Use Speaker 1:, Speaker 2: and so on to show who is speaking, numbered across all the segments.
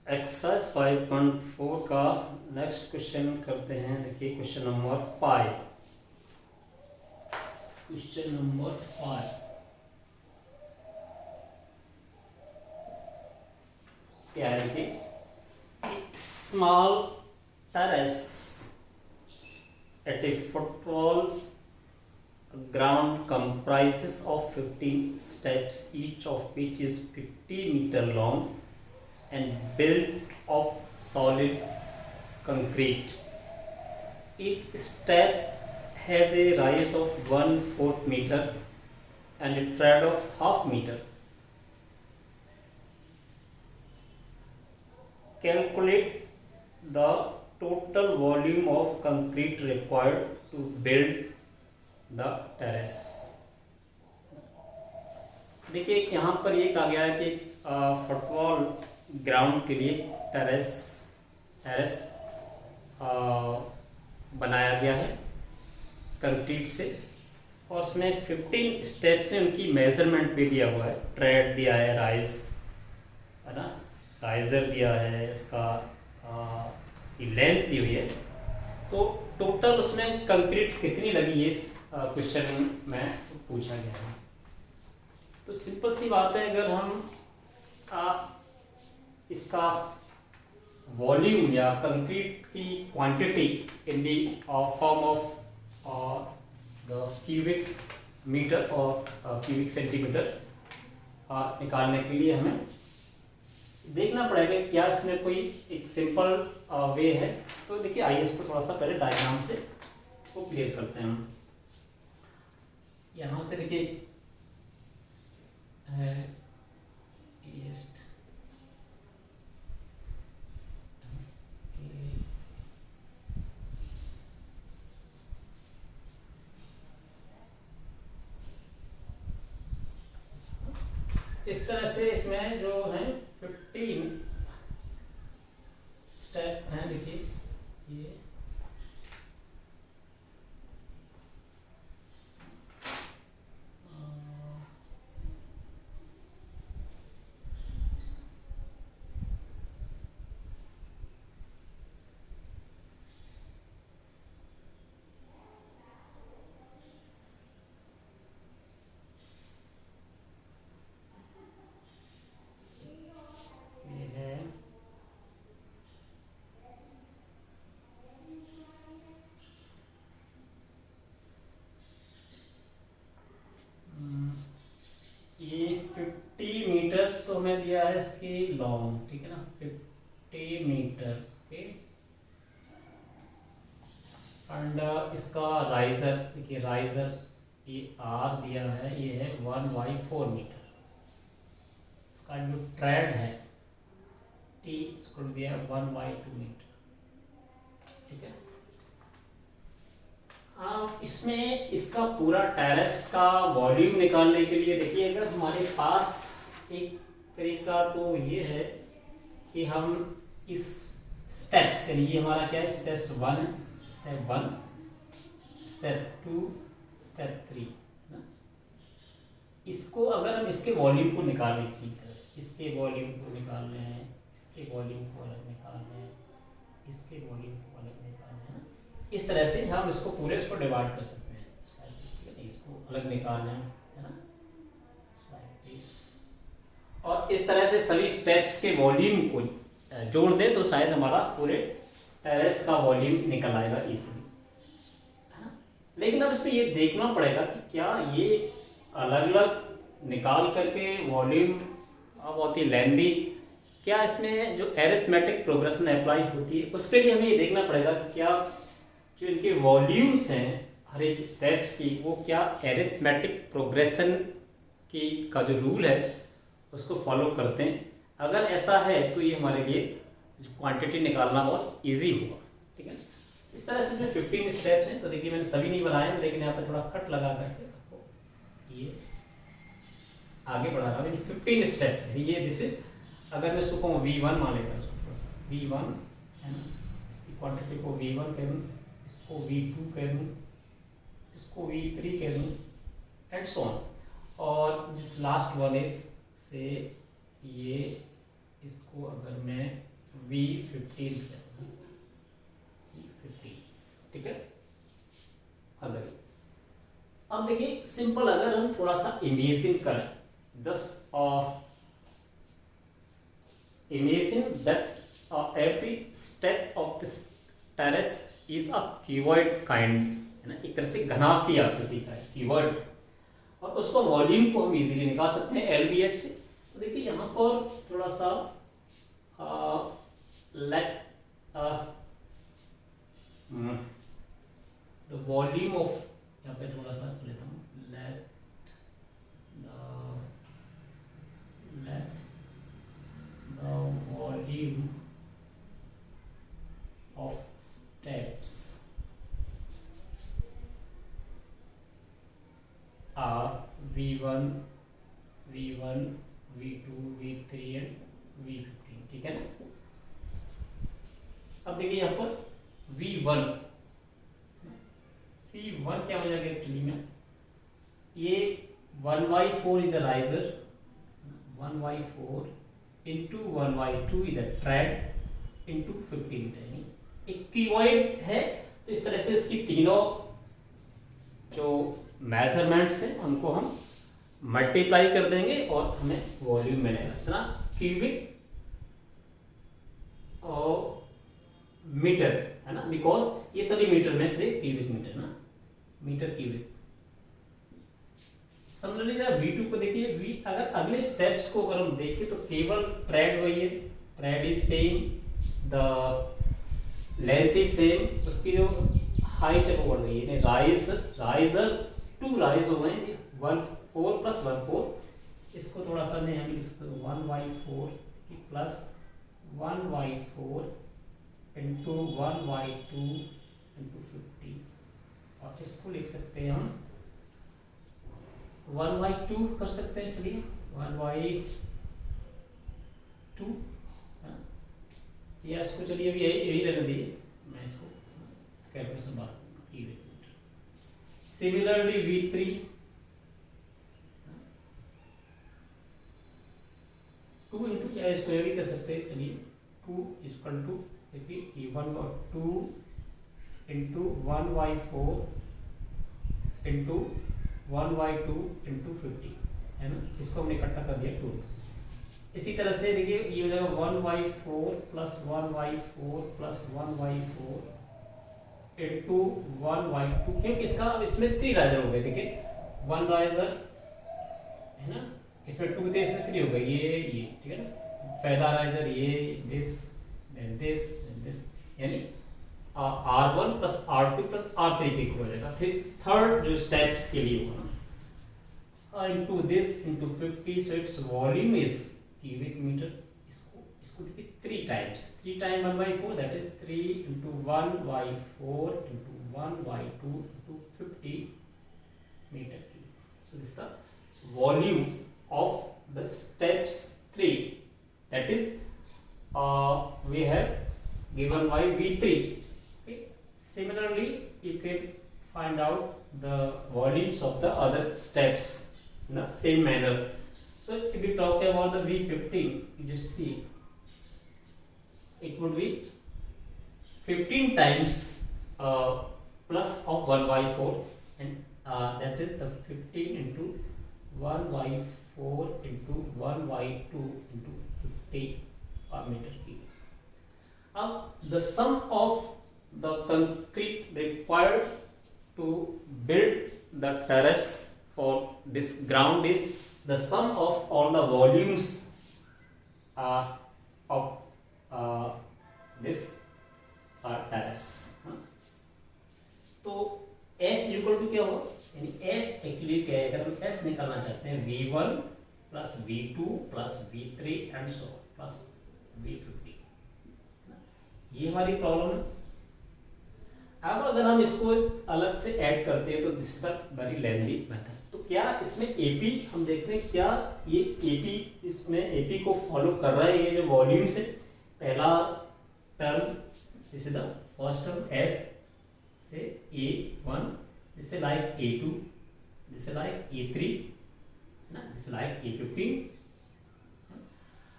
Speaker 1: Exercise 5.4 का next question करते हैं। देखिए क्वेश्चन नंबर 5। क्वेश्चन नंबर 5 क्या है? देखिए, small terrace at a football ground comprises of 15 steps, each of which is 50 meter long and built of solid concrete. Each step has a rise of 1/4 meter and a tread of half meter. Calculate the total volume of concrete required to build the terrace. देखिए यहाँ पर ये कहा गया है कि football ground के लिए टेरेस बनाया गया है कंक्रीट से, और उसमें 15 स्टेप्स से उनकी मेजरमेंट भी दिया हुआ है। ट्रेड दिया है, राइज है ना, राइजर दिया है, इसका इसकी लेंथ दी हुई है। तो टोटल उसमें कंक्रीट कितनी लगी है इस क्वेश्चन में पूछा गया है। तो सिंपल सी बात है, अगर हम इसका वॉल्यूम या कंक्रीट की quantity in the form of the cubic metre और क्यूबिक सेंटीमीटर निकालने के लिए हमें देखना पड़ेगा क्या इसमें कोई एक सिंपल वे है। तो देखिए आइए इसको थोड़ा सा पहले डायग्राम से को क्लियर करते हैं हम। यहाँ से देखिए है ईस्ट, इस तरह से इसमें जो है 15 स्टेप हैं। देखिए ये ये 50 मीटर तो हमें दिया है इसकी लॉन्ग, ठीक है ना, 50 मीटर के। एंड इसका राइजर देखिए, राइजर ये आर दिया है, ये है 1/4 मीटर। इसका जो ट्रेड है टी, इसको दिया है 1/2 मीटर, ठीक है। इसमें इसका पूरा टेरेस का वॉल्यूम निकालने के लिए देखिए, अगर हमारे पास एक तरीका तो ये है कि हम इस स्टेप्स, यानी ये हमारा क्या है, स्टेप्स 1 है, स्टेप 1, स्टेप 2, स्टेप 3 ना। इसको अगर हम इसके वॉल्यूम को निकालने किसी तरह से, इसके वॉल्यूम को निकालने हैं, इसके वॉल्यूम को अलग निकालने हैं, इसके वॉल्यूम को अलग निकालने हैं, इस तरह से हम इसको पूरे उसको डिवाइड कर सकते हैं, ठीक है। इसको अलग निकालना है ना, और इस तरह से सभी स्टेप्स के वॉल्यूम को जोड़ दें तो शायद हमारा पूरे टेरेस का वॉल्यूम निकल आएगा इजीली। लेकिन अब इसमें ये देखना पड़ेगा कि क्या ये अलग अलग निकाल करके वॉल्यूम बहुत ही लेंदी, क्या इसमें जो एरिथमेटिक प्रोग्रेशन अप्लाई होती है, उसके लिए हमें ये देखना पड़ेगा कि क्या जो इनके वॉल्यूम्स हैं हर एक स्टेप्स की, वो क्या एरिथमेटिक प्रोग्रेशन की का जो रूल है उसको फॉलो करते हैं। अगर ऐसा है तो ये हमारे लिए क्वांटिटी निकालना बहुत इजी होगा, ठीक है। इस तरह से जो 15 स्टेप्स हैं, तो देखिए मैंने सभी नहीं बनाए, लेकिन यहाँ पे थोड़ा कट लगा करके आपको ये आगे बढ़ा रहा हूँ। 15 स्टेप्स है ये, जिसे अगर मैं इसको कहूँ V1 मान लेता हूँ, थोड़ा सा V1 है ना, इसकी क्वांटिटी को V1 कह दूँ, इसको V2 कह दूँ, इसको V3 कह दूँ, एंड सो ऑन। और दिस लास्ट वन इज से ये इसको अगर मैं V15, ठीक है। अगर अब देखिए सिंपल, अगर हम थोड़ा सा इमेजिन करें, just imagine that every step of this terrace is a cuboid kind, है ना, एक तरह से घनाभ की आकृति का है क्यूबॉइड, और उसको वॉल्यूम को हम इजीली निकाल सकते हैं LBH से। तो देखिए यहाँ पर थोड़ा सा लेट द वॉल्यूम ऑफ, यहाँ पे थोड़ा सा लेता हूँ, let the volume of steps are V1, V2, V3 and V15, ठीक है ना। अब देखिए यहाँ पर V1 क्या हो जाएगा एक्चुअली में, ये 1/4 is the riser, 1/4 into 1/2 is the trade into 15, एक क्यूबॉइड है। तो इस तरह से उसकी तीनों जो मेजरमेंट्स हैं उनको हम मल्टीप्लाई कर देंगे और हमें वॉल्यूम मिलेगा इतना क्यूबिक और मीटर, है ना, बिकॉज ये सभी मीटर में से क्यूबिक मीटर ना, मीटर क्यूबिक। सिमिलरली जरा V2 को देखिए, अगर अगले स्टेप्स को अगर हम देखें तो केवल ट्रेड वही है, trade is same, the length is same, उसकी जो हाइट है वो बढ़ गई है, राइजर 2 राइज हो गए, 1/4 + 1/4, इसको थोड़ा सा मैं लिख सकता हूँ 1/4 प्लस 1/4 into 1/2 into 50, और इसको लिख सकते हैं हम 1/2 कर सकते हैं, चलिए 1/2, या इसको चलिए अभी यही रहने दीजिए, मैं इसको कैलकुलेशन बात की। सिमिलरली V3 2 इंटू, या इसको ये भी कर सकते हैं, चलिए 2 = देखिए 1/2 into 1/4 into 1/2 into 50, है ना, इसको हमने इकट्ठा कर दिया 2। इसी तरह से देखिए ये हो जाएगा 1/4 + 1/4 + 1/4 into 1/2, क्योंकि इसका इसमें 3 राइजर हो गए, देखिए 1 राइजर है ना, इसमें 2 थे, इसमें 3 हो गए, ये ठीक है ना, पहला राइजर ये, दिस देन दिस, यानी R1 + R2 + R3 के इक्वल हो जाएगा। फिर थर्ड जो स्टेप्स के लिए होगा into this into 50, so its volume is cubic meter। इसको देखिए 3 times 1/4, that is 3 into 1/4 into 1/2 into 50 meter cube। So this is the volume of the steps 3, that is we have given by V3, okay? Similarly you can find out the volumes of the other steps in the same manner। So if we talk about the V15, you just see it would be 15 times plus of 1/4, and that is the 15 into 1/4 into 1/2 into 50 meter cube। Now the sum of the concrete required to build the terrace for this ground is the sum of all the volumes of this terrace। तो S = क्या होगा, यानी S actually क्या है, अगर हम S निकालना चाहते हैं V1 + V2 + V3 and so plus V15, ये हमारी प्रॉब्लम है। अब अगर हम इसको अलग से ऐड करते हैं तो this is the very lengthy method. तो क्या इसमें AP हम देखते हैं, क्या ये AP इसमें AP को फॉलो कर रहा है, ये जो वॉल्यूम से पहला term, this is the first term S से A1, this is like A2, this is like A3, ना, दिस इज लाइक A15।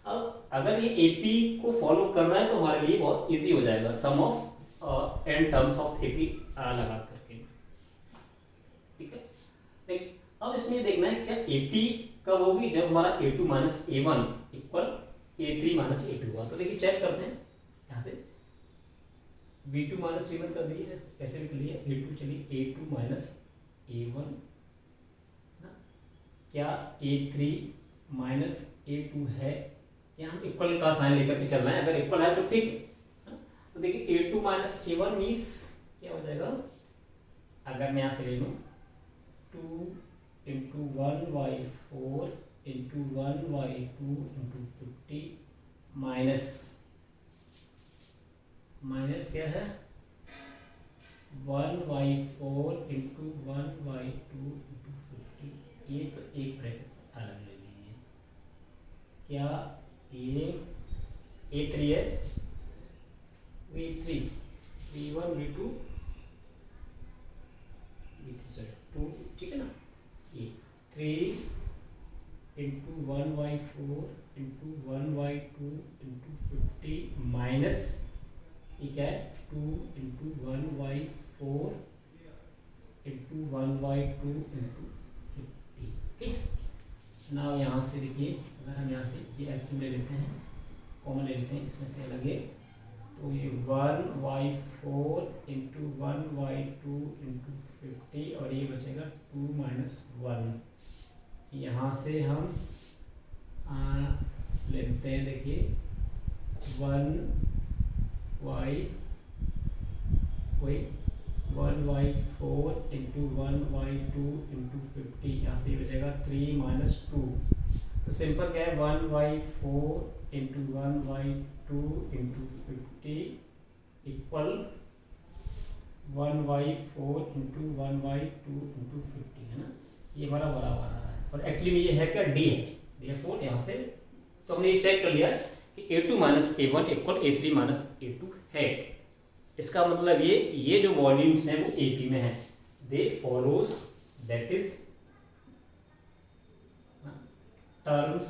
Speaker 1: अब अगर ये एपी को फॉलो कर रहा है तो हमारे लिए बहुत इजी हो जाएगा sum of n terms of AP लगा करके, ठीक है। देखिए अब इसमें ये देखना है क्या एपी कब होगी, जब हमारा a2 minus a1 equal a3 minus a2 हुआ। तो देखिए चेक करते हैं यहाँ से b2 माइनस a1 कर दिए, कैसे लिख लिया a2, चलिए a2 माइनस a1 ना, क्या a3 माइनस a2 है, यहाँ हम इक्वल का साइन लेकर के चल रहे हैं, अगर इक्वल है तो ठीक है। तो देखिए a2 माइनस a1 मीन्स क्या हो जाएगा, अगर मैं यहाँ से ले लूँ 2 इंटू 1/4 इंटू 1/2 इंटू 50 माइनस क्या है 1/4 इंटू 1/2 इंटू 50, ये तो एक ब्रैकेट अलग लेनी है, क्या ये a3 है, v3 v1 v2 v3 2, ठीक है ना, ये 3 इंटू 1/4 इंटू 1/2 इंटू 50 माइनस ये क्या है 2 इंटू 1/4 इंटू 1/2 इंटू 50, ठीक। ना यहाँ से देखिए अगर हम यहाँ से ये एलसीएम ले लेते हैं, कॉमन ले लेते हैं, इसमें से अलग है तो ये 1/4 इंटू 1/2 इंटू 50 और ये बचेगा 2 माइनस 1। यहाँ से हम लेते हैं, देखिए 1/4 इंटू 1/2 इंटू 50, यहाँ से बचेगा 3 माइनस 2। तो सिंपल क्या है 1/4 into 1/2 into 50 equal 1/4 into 1/2 into 50, है ना, ये हमारा बराबर आ रहा है। और एक्चुअली ये है क्या डी है, therefore यहाँ से तो हमने ये चेक कर लिया कि a2 minus a1 equal a3 minus a2 है। इसका मतलब ये जो वॉल्यूम्स हैं वो AP में है, they follows that is terms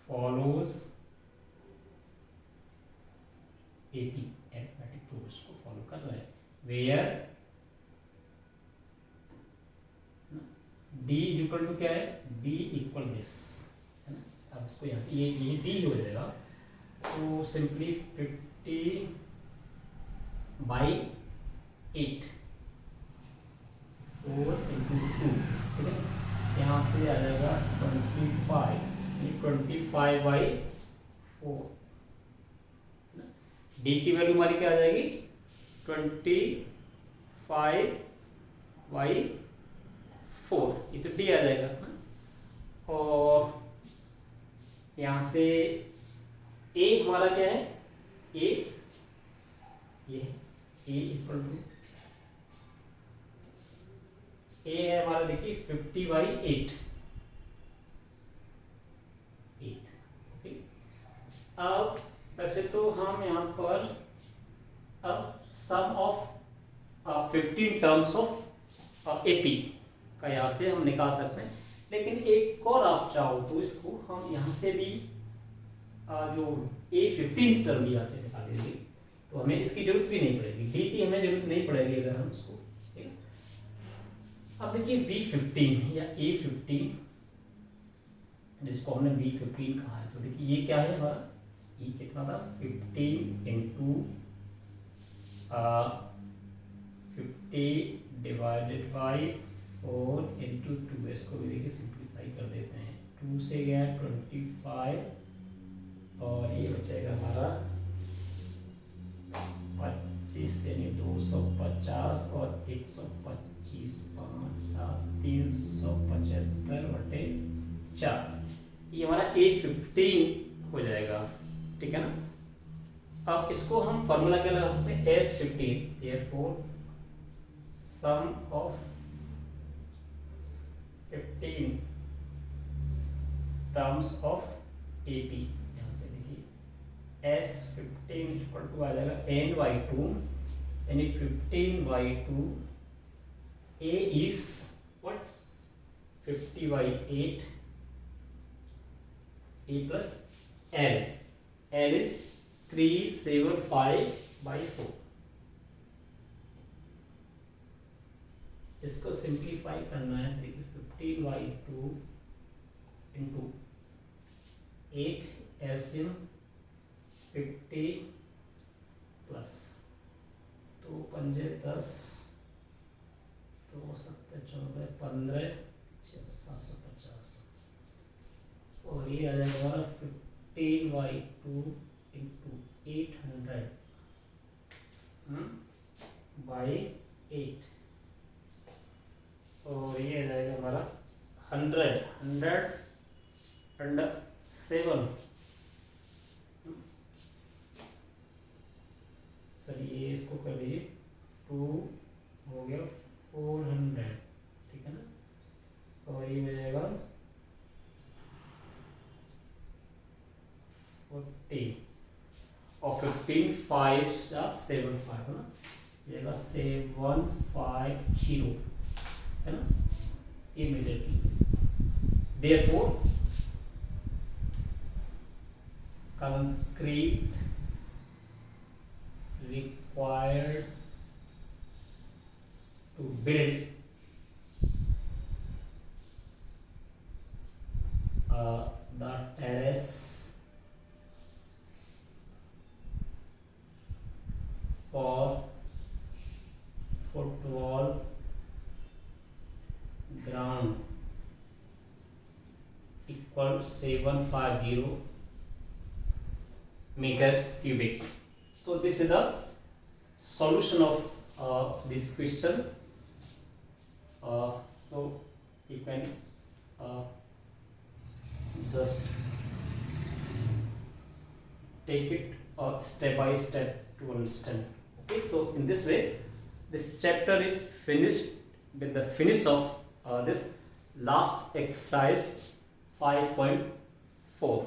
Speaker 1: follows AP arithmetic rules को फॉलो कर रहा है, वेयर d इक्वल टू क्या है d इक्वल दिस, है ना। अब इसको यहाँ से ये d हो जाएगा, तो सिंपली 50/8 4 इंटू 2, ठीक है, यहाँ से आ जाएगा 25, ये 25/4, d की वैल्यू हमारी क्या आ जाएगी 25/4, ये तो d आ जाएगा ना। और यहाँ से a हमारा क्या है a, ये a इक्वल टू a है हमारा देखिए 50/8, ओके। अब वैसे तो हम यहाँ पर अब सम ऑफ 15 टर्म्स ऑफ एपी का यहाँ से हम निकाल सकते हैं, लेकिन एक और आप चाहो तो इसको हम यहाँ से भी जो A15 टर्म यहाँ से निकाल देंगे, तो हमें इसकी जरूरत भी नहीं पड़ेगी, डी की हमें जरूरत नहीं पड़ेगी अगर हम इसको, ठीक है। अब देखिए V15 या A15 जिसको हमने V15 कहा है, तो देखिए ये क्या है हमारा, ये कितना था 15 इंटू 50 डिवाइडेड बाई 4 इंटू 2, इसको भी देखिए सिंप्लीफाई कर देते हैं, 2 से गया 25 और ये बचेगा हमारा 25 यानी 250 और 125 5 7 375/4, ये हमारा A15 हो जाएगा, ठीक है ना। अब इसको हम फॉर्मूला क्या लगा सकते हैं S15, therefore sum of 15 terms of AP, यहाँ से देखिए S15 इक्वल टू आ जाएगा n/2 यानी 15/2, A is what 50/8 E plus L. L is 375/4. इसको सिंप्लीफाई करना है, देखिए 15/2 इंटू 8 एलसीएम 50 प्लस 2 पंजे 10 2 7 14 15 750 और ये आ जाएगा हमारा 15/2 इंटू 800 बाई 8 और ये आ जाएगा हमारा 107। चलिए इसको कर दीजिए 2 हो गया 400, ठीक है ना। और ये हो जाएगा 40 और 15 5 75 है ना, ये 750 है ना immediately. Therefore, concrete required to build the terrace for football ground equal 750 meter cubic. So this is the solution of this question. So you can just take it step by step to understand. Okay, so in this way this chapter is finished with the finish of this last exercise 5.4.